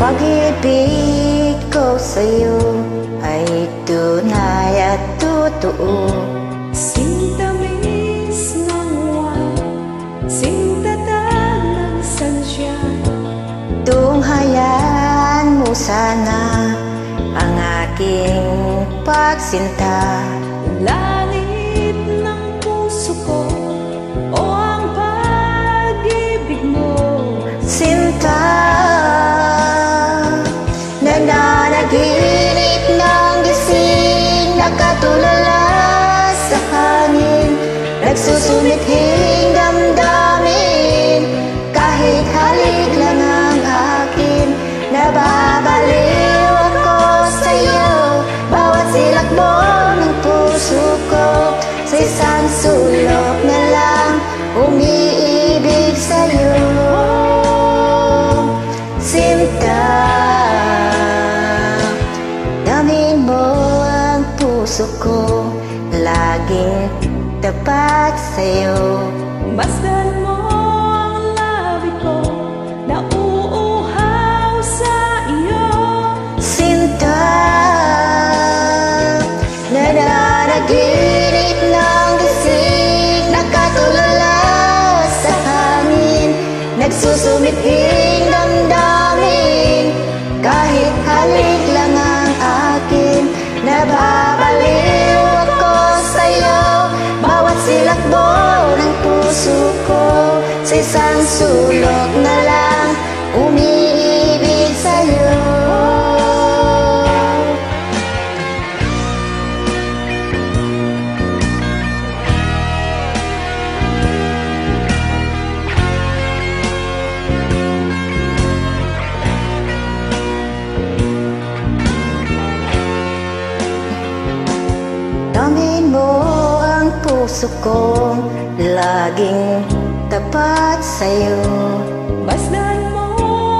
Pag-ibig ko sa'yo ay tunay at totoo. Sintamis ng buwan, sintatag ng sansya. Tunghayaan mo sana ang aking pagsinta. Langit ng puso ko o ang pag-ibig mo. Sinta, nananaginip ng gising, nakatulala sa hangin, nagsusumithing damdamin. Kahit halik lang ang akin, nababaliw ako sa'yo. Bawat silakbo ng puso ko, sa isang sulok na lang umiibig sa'yo. Sinta, damin mo ang puso ko, laging tapat sa'yo. Masdan mo ang labi ko na uuhaw sa iyo. Sinta, nananaginip ng gising, nakatulala sa hangin, nagsusumithing damdamin. Kahit halik lang ang akin, nababaliw ako sa'yo. Bawat silakbo ng puso ko, sa isang sulok na lang umiibig sa'yo. Damin mo ang puso ko, laging tapat sa'yo. Masdan mo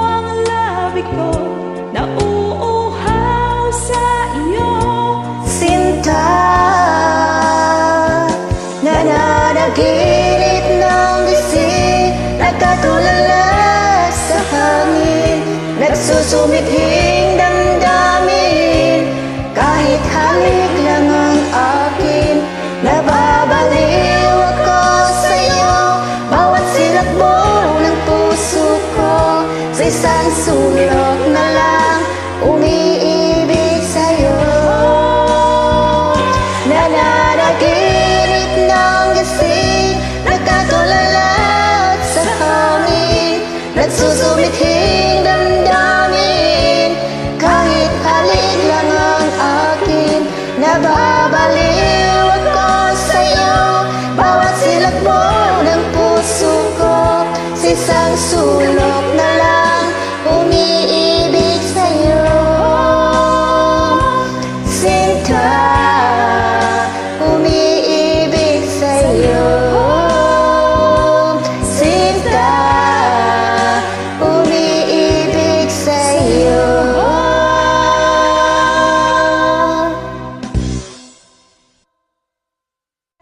ang labi ko na uuhaw sa iyo. Sinta, nananaginip ng gising, nagkatulala sa hangin, nagsusumithing damdamin. Kahit halik lang ang akin, nababaliw ako sa'yo. Bawat silakbo ng puso ko, sa isang sulok na lang umiibig sa'yo. Nananaginip ng gising, nagkatulala sa hangin, nagsusumithing damdamin. Kahit halik lang ang akin, nababaliw